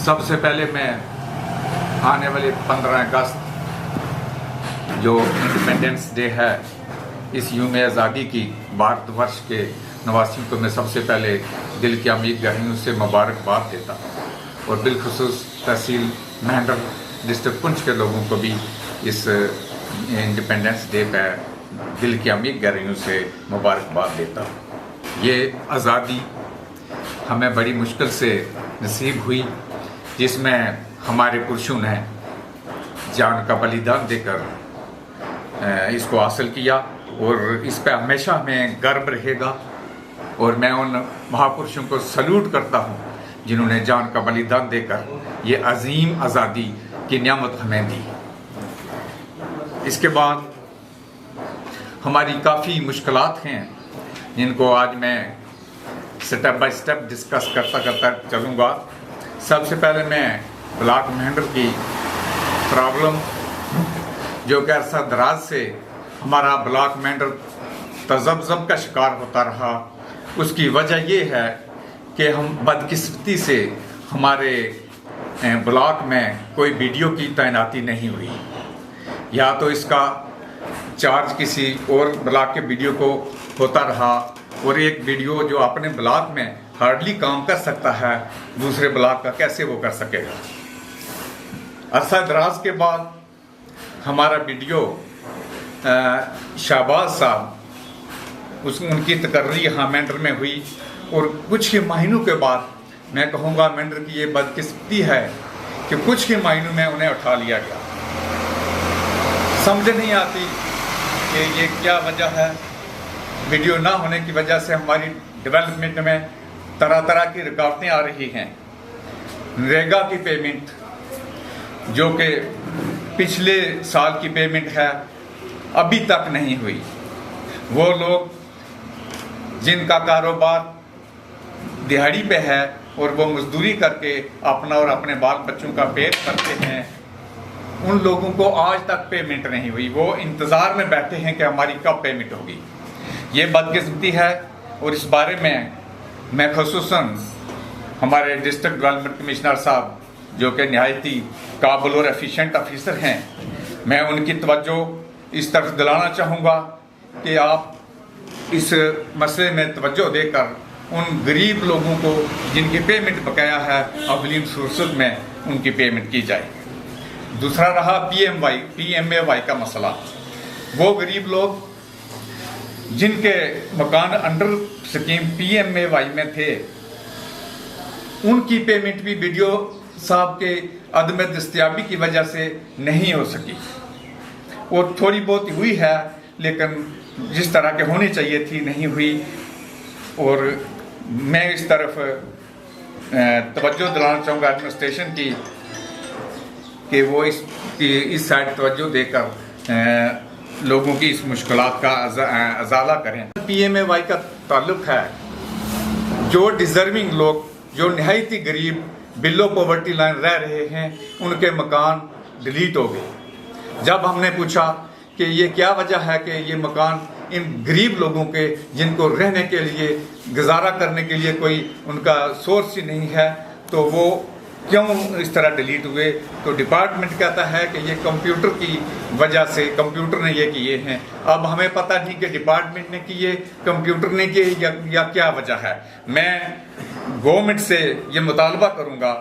सबसे पहले मैं आने वाले 15 अगस्त जो इंडिपेंडेंस डे है, इस यूम आज़ादी की भारतवर्ष के निवासियों को मैं सबसे पहले दिल की अमीर गहराइयों से मुबारकबाद देता हूँ और बिलखुसूस तहसील मेहंडर डिस्ट्रिक्ट पुंछ के लोगों को भी इस इंडिपेंडेंस डे पर दिल की अमीर गहराइयों से मुबारकबाद देता हूँ। ये आज़ादी हमें बड़ी मुश्किल से नसीब हुई, जिसमें हमारे पुरुषों ने जान का बलिदान देकर इसको हासिल किया और इस पर हमेशा हमें गर्व रहेगा। और मैं उन महापुरुषों को सल्यूट करता हूँ जिन्होंने जान का बलिदान देकर ये अजीम आज़ादी की नियामत हमें दी। इसके बाद हमारी काफ़ी मुश्किलात हैं जिनको आज मैं स्टेप बाय स्टेप डिस्कस करता चलूँगा। सबसे पहले मैं ब्लॉक मेहंडर की प्रॉब्लम, जो कि अरसा दराज से हमारा ब्लॉक मेहंडर तजब्ज़ब का शिकार होता रहा, उसकी वजह ये है कि हम बदकिस्मती से हमारे ब्लॉक में कोई वीडियो की तैनाती नहीं हुई, या तो इसका चार्ज किसी और ब्लॉक के वीडियो को होता रहा और एक वीडियो जो अपने ब्लॉक में हार्डली काम कर सकता है दूसरे ब्लॉक का कैसे वो कर सकेगा। अरसा दराज के बाद हमारा वीडियो शाहबाज साहब उनकी तकर्री यहाँ मेंढर में हुई और कुछ ही महीनों के बाद मैं कहूँगा मेंढर की ये बदकिस्मती है कि कुछ ही महीनों में उन्हें उठा लिया गया। समझ नहीं आती कि ये क्या वजह है। वीडियो ना होने की वजह से हमारी डेवलपमेंट में तरह तरह की रुकावटें आ रही हैं। नरेगा की पेमेंट, जो कि पिछले साल की पेमेंट है, अभी तक नहीं हुई। वो लोग जिनका कारोबार दिहाड़ी पे है और वो मजदूरी करके अपना और अपने बाल बच्चों का पेट करते हैं, उन लोगों को आज तक पेमेंट नहीं हुई। वो इंतज़ार में बैठे हैं कि हमारी कब पेमेंट होगी। ये बदकिस्मती है और इस बारे में मैं खुसूसन हमारे डिस्ट्रिक्ट डेवलपमेंट कमिश्नर साहब, जो कि नहायती काबिल और एफिशिएंट ऑफिसर हैं, मैं उनकी तवज्जो इस तरफ दिलाना चाहूँगा कि आप इस मसले में तवज्जो देकर उन गरीब लोगों को जिनकी पेमेंट बकाया है अवलीन फुर्सत में उनकी पेमेंट की जाए। दूसरा रहा PMAY का मसला। वो गरीब लोग जिनके मकान अंडर स्कीम PMAY में थे, उनकी पेमेंट भी वीडियो साहब के अदम दस्तयाबी की वजह से नहीं हो सकी और थोड़ी बहुत हुई है, लेकिन जिस तरह के होनी चाहिए थी नहीं हुई। और मैं इस तरफ तवज्जो दिलाना चाहूँगा एडमिनिस्ट्रेशन की कि वो इस साइड तवज्जो देकर लोगों की इस मुश्किलात का अजाला करें। PMAY का ताल्लुक है जो डिज़र्विंग लोग, जो नहायती गरीब बिलो पॉवर्टी लाइन रह रहे हैं, उनके मकान डिलीट हो गए। जब हमने पूछा कि ये क्या वजह है कि ये मकान इन गरीब लोगों के, जिनको रहने के लिए, गुजारा करने के लिए कोई उनका सोर्स ही नहीं है, तो वो क्यों इस तरह डिलीट हुए, तो डिपार्टमेंट कहता है कि ये कंप्यूटर की वजह से, कंप्यूटर ने ये किए हैं। अब हमें पता नहीं कि डिपार्टमेंट ने किए, कंप्यूटर ने किए या क्या वजह है। मैं गवर्नमेंट से ये मुतालबा करूँगा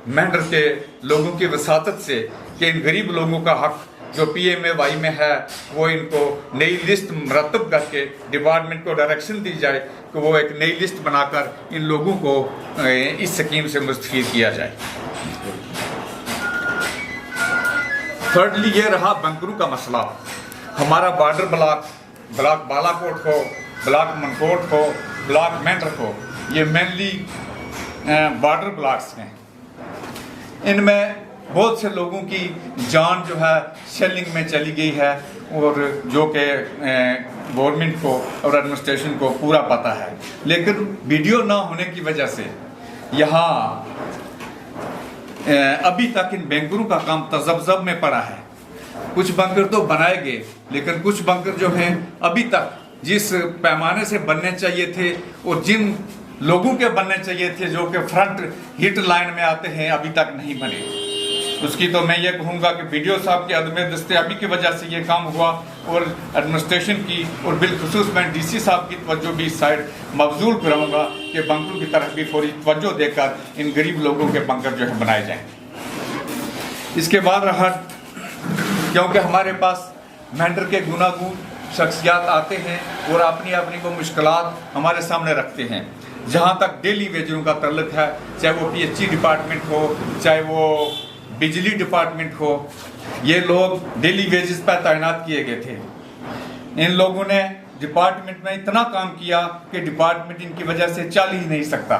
मेंढर के लोगों की वसातत से कि इन गरीब लोगों का हक जो PMAY में है वो इनको नई लिस्ट मरतब करके डिपार्टमेंट को डायरेक्शन दी जाए कि वो एक नई लिस्ट बनाकर इन लोगों को इस स्कीम से मुस्तफीद किया जाए। थर्डली ये रहा बंकरों का मसला। हमारा बॉर्डर ब्लॉक बालाकोट हो, ब्लॉक मनकोट हो, ब्लॉक मेंढर हो, ये मेनली बॉर्डर ब्लॉक्स हैं। इनमें बहुत से लोगों की जान जो है शेलिंग में चली गई है और जो कि गवर्नमेंट को और एडमिनिस्ट्रेशन को पूरा पता है, लेकिन वीडियो ना होने की वजह से यहाँ अभी तक इन बैंकरों का काम तजब्ज़ब में पड़ा है। कुछ बंकर तो बनाए गए, लेकिन कुछ बंकर जो हैं अभी तक जिस पैमाने से बनने चाहिए थे और जिन लोगों के बनने चाहिए थे, जो कि फ्रंट हिट लाइन में आते हैं, अभी तक नहीं बने। उसकी तो मैं ये कहूँगा कि वीडियो साहब की अदम दस्तयाबी की वजह से ये काम हुआ, और एडमिनिस्ट्रेशन की और बिलखुसूस मैं डीसी साहब की तवज्जो भी इस साइड मबजूल कराऊँगा कि बंकरों की तरफ भी फौरी तवज्जो देकर इन गरीब लोगों के बंकर जो है बनाए जाएँ। इसके बाद रहा, क्योंकि हमारे पास मेंढर के गुनागूर शख्सियात आते हैं और अपनी अपनी वो मुश्किलात हमारे सामने रखते हैं। जहाँ तक डेली वेजरों का तल्लुक है, चाहे वो PHE डिपार्टमेंट हो, चाहे वो बिजली डिपार्टमेंट हो, ये लोग डेली वेजेस पर तैनात किए गए थे। इन लोगों ने डिपार्टमेंट में इतना काम किया कि डिपार्टमेंट इनकी वजह से चल ही नहीं सकता।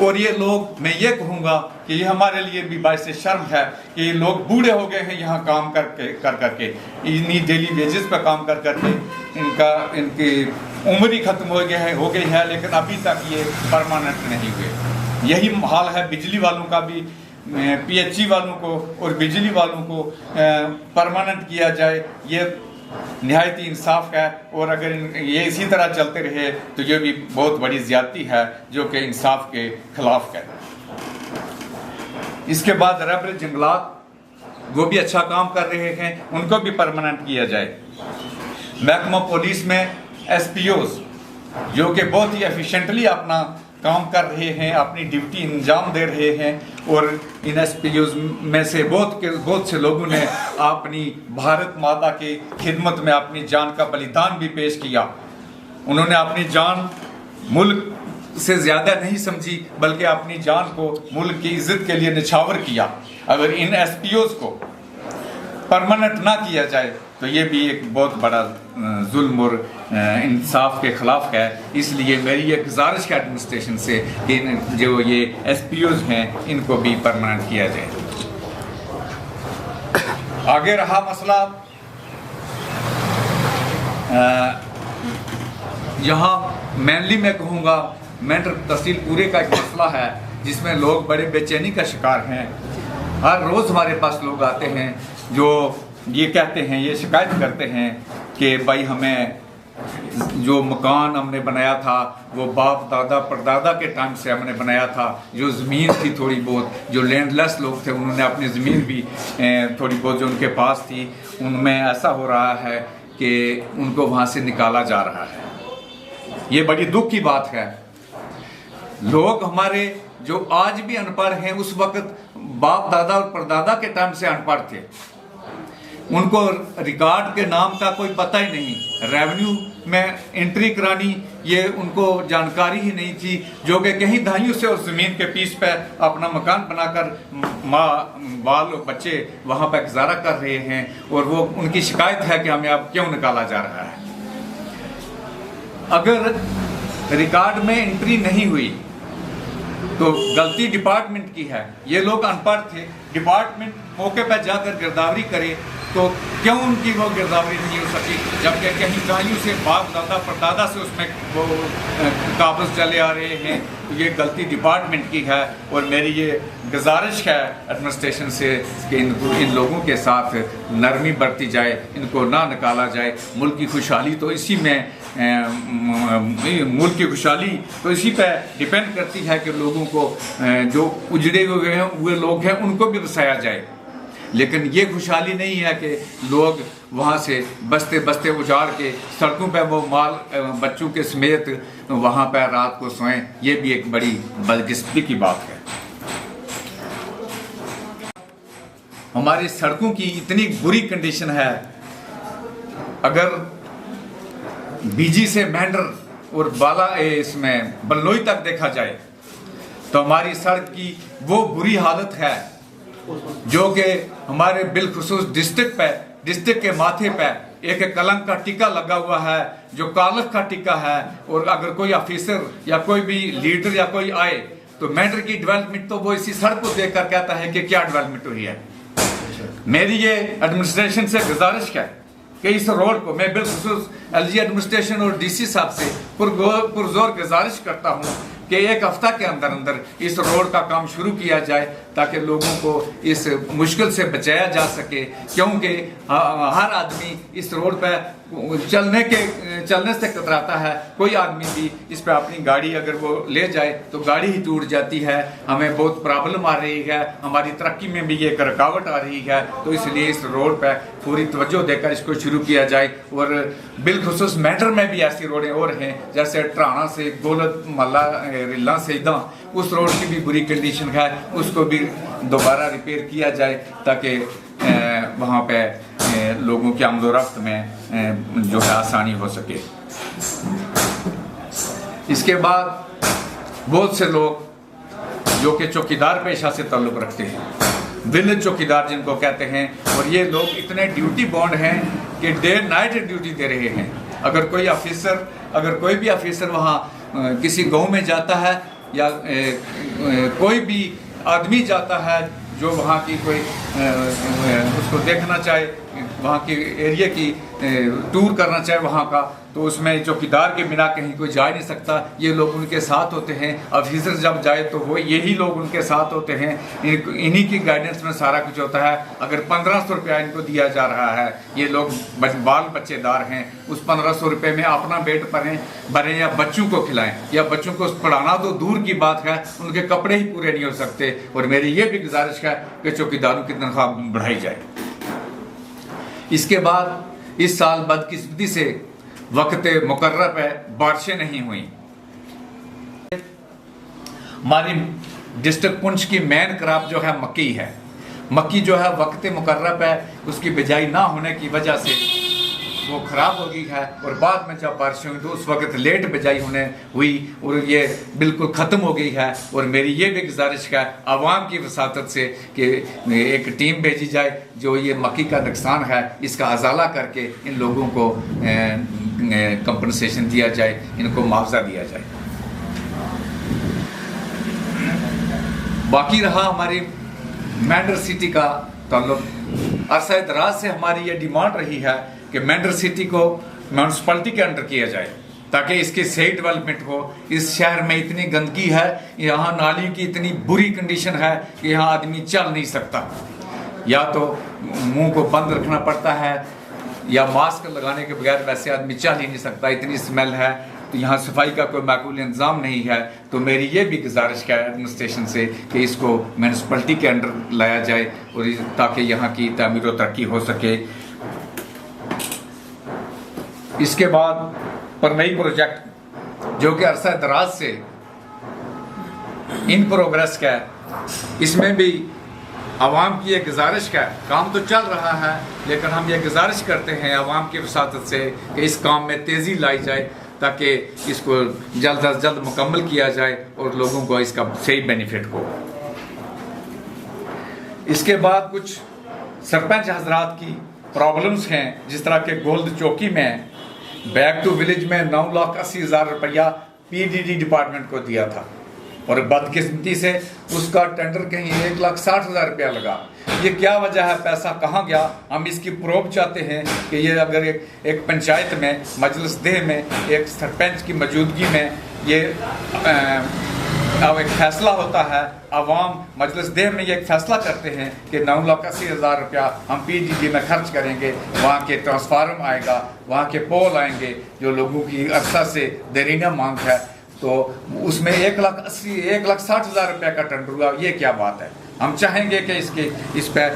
और ये लोग, मैं ये कहूँगा कि ये हमारे लिए भी बाइस शर्म है कि ये लोग बूढ़े हो गए हैं यहाँ काम करके इन्हीं डेली वेजेस पर काम करके इनकी उम्र ही खत्म हो गई है, लेकिन अभी तक ये परमानेंट नहीं हुए। यही हाल है बिजली वालों का भी, PHE वालों को और बिजली वालों को परमानेंट किया जाए, ये निहायत ही इंसाफ है। और अगर ये इसी तरह चलते रहे तो ये भी बहुत बड़ी ज्यादती है जो कि इंसाफ के खिलाफ है। इसके बाद रबर जंगलात, वो भी अच्छा काम कर रहे हैं, उनको भी परमानेंट किया जाए। महकमा पुलिस में SPOs जो कि बहुत ही एफिशिएंटली अपना काम कर रहे हैं, अपनी ड्यूटी अंजाम दे रहे हैं, और इन SPOs में से बहुत से लोगों ने अपनी भारत माता की खिदमत में अपनी जान का बलिदान भी पेश किया। उन्होंने अपनी जान मुल्क से ज़्यादा नहीं समझी, बल्कि अपनी जान को मुल्क की इज्जत के लिए निछावर किया। अगर इन SPOs को परमानेंट ना किया जाए तो ये भी एक बहुत बड़ा जुल्म और इंसाफ के खिलाफ है। इसलिए मेरी ये गुजारिश है एडमिनिस्ट्रेशन से कि जो ये SPOs हैं इनको भी परमानेंट किया जाए। आगे रहा मसला, यहाँ मेनली मैं कहूँगा मेंढर तहसील पूरे का एक मसला है जिसमें लोग बड़े बेचैनी का शिकार हैं। हर रोज़ हमारे पास लोग आते हैं जो ये कहते हैं, ये शिकायत करते हैं कि भाई हमें जो मकान हमने बनाया था वो बाप दादा परदादा के टाइम से हमने बनाया था, जो ज़मीन थी थोड़ी बहुत, जो लैंडलेस लोग थे उन्होंने अपनी ज़मीन भी थोड़ी बहुत जो उनके पास थी उनमें ऐसा हो रहा है कि उनको वहाँ से निकाला जा रहा है। ये बड़ी दुख की बात है। लोग हमारे जो आज भी अनपढ़ हैं, उस वक्त बाप दादा और परदादा के टाइम से अनपढ़ थे, उनको रिकॉर्ड के नाम का कोई पता ही नहीं, रेवेन्यू में एंट्री करानी ये उनको जानकारी ही नहीं थी, जो कि कहीं दहाइयों से उस ज़मीन के पीस पे अपना मकान बनाकर माँ बाल बच्चे वहाँ पर गुजारा कर रहे हैं, और वो उनकी शिकायत है कि हमें अब क्यों निकाला जा रहा है। अगर रिकॉर्ड में एंट्री नहीं हुई तो गलती डिपार्टमेंट की है। ये लोग अनपढ़ थे, डिपार्टमेंट मौके पर जाकर गिरदावरी करे तो क्यों उनकी वो गिरदावरी नहीं हो सकी, जबकि कहीं दहाइयों से बाप दादा परदादा से उसमें वो काबज चले आ रहे हैं। तो ये गलती डिपार्टमेंट की है, और मेरी ये गुजारिश है एडमिनिस्ट्रेशन से कि इन लोगों के साथ नरमी बरती जाए, इनको ना निकाला जाए। मुल्क की खुशहाली तो इसी में मुल्क की खुशहाली तो इसी पे डिपेंड करती है कि लोगों को जो उजड़े हुए लोग हैं उनको भी बसाया जाए। लेकिन ये खुशहाली नहीं है कि लोग वहाँ से बसते बसते उजाड़ के सड़कों पे वो माल बच्चों के समेत वहाँ पर रात को सोएं। ये भी एक बड़ी बदकिस्मती की बात है। हमारी सड़कों की इतनी बुरी कंडीशन है, अगर बीजी से मेंढर और बाला इसमें बल्लोई तक देखा जाए तो हमारी सड़क की वो बुरी हालत है जो कि हमारे बिलखुसूस डिस्ट्रिक्ट के माथे पे एक कलंक का टीका लगा हुआ है, जो कालख का टीका है। और अगर कोई ऑफिसर या कोई भी लीडर या कोई आए तो मेंढर की डेवलपमेंट तो वो इसी सड़क को देखकर कहता है कि क्या डेवलपमेंट हुई है। मेरी ये एडमिनिस्ट्रेशन से गुजारिश है कि इस रोड को मैं बिलखुसूस LG एडमिनिस्ट्रेशन और DC साहब से पुरजोर गुजारिश करता हूँ कि एक हफ्ता के अंदर अंदर इस रोड का काम शुरू किया जाए ताकि लोगों को इस मुश्किल से बचाया जा सके, क्योंकि हर आदमी इस रोड पर चलने से कतराता है। कोई आदमी भी इस पे अपनी गाड़ी अगर वो ले जाए तो गाड़ी ही टूट जाती है, हमें बहुत प्रॉब्लम आ रही है, हमारी तरक्की में भी एक रुकावट आ रही है। तो इसलिए इस रोड पर पूरी तवज्जो देकर इसको शुरू किया जाए। और बिलखुसूस मेंढर में भी ऐसी रोडें और हैं, जैसे ट्राणा से गोलद मल्ला रिल्ला से इदा, उस रोड की भी बुरी कंडीशन है, उसको भी दोबारा रिपेयर किया जाए ताकि वहाँ पे लोगों के आमदोरफ्त में जो है आसानी हो सके। इसके बाद बहुत से लोग जो कि चौकीदार पेशा से ताल्लुक़ रखते हैं, विलेज चौकीदार जिनको कहते हैं, और ये लोग इतने ड्यूटी बॉन्ड हैं कि डे नाइट ड्यूटी दे रहे हैं। अगर कोई भी ऑफिसर वहाँ किसी गांव में जाता है या कोई भी आदमी जाता है जो वहाँ की कोई उसको देखना चाहे, वहाँ के एरिया की टूर करना चाहे वहाँ का, तो उसमें चौकीदार के बिना कहीं कोई जा नहीं सकता। ये लोग उनके साथ होते हैं। ऑफिसर जब जाए तो वो यही लोग उनके साथ होते हैं। इन्हीं की गाइडेंस में सारा कुछ होता है। अगर 1500 रुपया इनको दिया जा रहा है, ये लोग बाल बच्चेदार हैं, उस 1500 रुपये में अपना पेट भरें या बच्चों को खिलाएं या बच्चों को पढ़ाना तो दूर की बात है, उनके कपड़े ही पूरे नहीं हो सकते। और मेरी ये भी गुजारिश है कि चौकीदारों की तनख्वाह बढ़ाई जाए। इसके बाद इस साल बदकिस्मती से वक्त मुकर्रर पे बारिशें नहीं हुई। हमारी डिस्ट्रिक्ट पुंछ की मेन क्रॉप जो है मक्की है। मक्की जो है वक्त मुकर्रर पे उसकी बिजाई ना होने की वजह से वो ख़राब हो गई है, और बाद में जब बारिश हुई तो उस वक्त लेट बिजाई हुई और ये बिल्कुल ख़त्म हो गई है। और मेरी ये भी गुजारिश है आवाम की वसातत से कि एक टीम भेजी जाए जो ये मक्की का नुकसान है इसका अजाला करके इन लोगों को कंपनसेशन दिया जाए, इनको मुआवजा दिया जाए। बाकी रहा हमारी मेंढर सिटी का ताल्लुक, अरसा दराज से हमारी ये डिमांड रही है कि मेंढर सिटी को म्यूनसिपैलिटी के अंडर किया जाए ताकि इसकी सही डेवलपमेंट हो। इस शहर में इतनी गंदगी है, यहाँ नाली की इतनी बुरी कंडीशन है कि यहाँ आदमी चल नहीं सकता, या तो मुंह को बंद रखना पड़ता है या मास्क लगाने के बगैर वैसे आदमी चल ही नहीं सकता, इतनी स्मेल है। तो यहाँ सफाई का कोई माकूल इंतज़ाम नहीं है। तो मेरी ये भी गुजारिश है एडमिनिस्ट्रेशन से कि इसको म्यूनसिपैलिटी के अंडर लाया जाए और ताकि यहाँ की तामीर और तरक्की हो सके। इसके बाद परमई प्रोजेक्ट जो कि अरसा दराज से इन प्रोग्रेस का, इसमें भी आवाम की एक गुजारिश का, काम तो चल रहा है लेकिन हम ये गुजारिश करते हैं आवाम की वसातत से कि इस काम में तेज़ी लाई जाए ताकि इसको जल्द अज जल्द मुकम्मल किया जाए और लोगों को इसका सही बेनिफिट हो। इसके बाद कुछ सरपंच हजरात की प्रॉब्लम्स हैं, जिस तरह के गोल्ड चौकी में बैक टू विलेज में 9,80,000 रुपया PDD डिपार्टमेंट को दिया था और बदकिस्मती से उसका टेंडर कहीं 1,60,000 रुपया लगा। ये क्या वजह है, पैसा कहाँ गया? हम इसकी प्रूफ चाहते हैं कि ये अगर एक पंचायत में मजलिस देह में एक सरपंच की मौजूदगी में ये एक फैसला होता है, अवाम मजलिस देह में ये एक फैसला करते हैं कि 9,80,000 रुपया हम PDD में खर्च करेंगे, वहाँ के ट्रांसफार्मर आएगा, वहाँ के पोल आएंगे जो लोगों की अरसा से देरीना मांग है, तो उसमें 1,60,000 रुपये का टेंडर हुआ। ये क्या बात है? हम चाहेंगे कि इस पर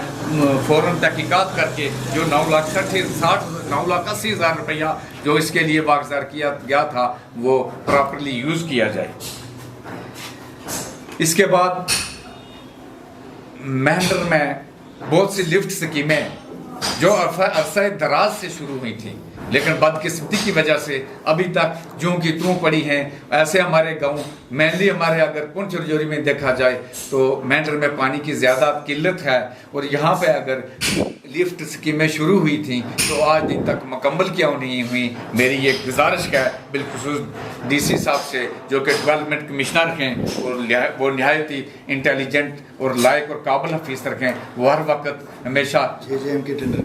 फ़ौरन तहकीकात करके जो 9,80,000 रुपया जो इसके लिए वागज़ार किया गया था वो प्रॉपरली यूज़ किया जाए। इसके बाद मेंढर में बहुत सी लिफ्ट स्कीमें जो अरसा दराज से शुरू हुई थी लेकिन बदकिस्मती की वजह से अभी तक जूं की तूं पड़ी हैं। ऐसे हमारे गांव मेनली हमारे अगर पुंछ रजौरी में देखा जाए तो मेंढर में पानी की ज़्यादा किल्लत है और यहाँ पे अगर लिफ्ट स्कीमें शुरू हुई थी तो आज दिन तक मुकम्मल क्यों नहीं हुई। मेरी ये गुजारिश है बिलखुसूस DC साहब से जो कि डेवलपमेंट कमिश्नर हैं और वो नहायत ही इंटेलिजेंट और लायक और काबिल अफीसर हैं। वो हर वक्त हमेशा JJM के टेंडर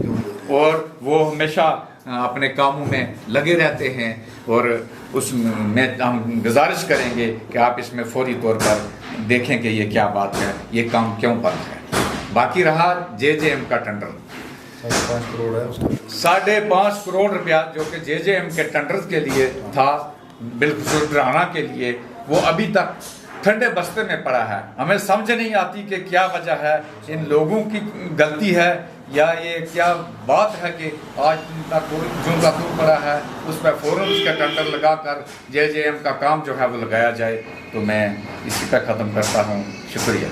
और वो हमेशा अपने कामों में लगे रहते हैं और उसमें हम गुजारिश करेंगे कि आप इसमें फौरी तौर पर देखें कि ये क्या बात है, ये काम क्यों बंद है। बाकी रहा JJM का टेंडर, 5.5 करोड़ है उसका, 5.5 करोड़ रुपया जो कि JJM के टेंडर के लिए था, बिल्कुल डराना के लिए, वो अभी तक ठंडे बस्ते में पड़ा है। हमें समझ नहीं आती कि क्या वजह है, इन लोगों की गलती है या ये क्या बात है कि आज तक जो का पड़ा है उस पर फ़ौरन उसका टेंडर लगाकर JJM का काम जो है वो लगाया जाए। तो मैं इसी पर ख़त्म करता हूँ। शुक्रिया।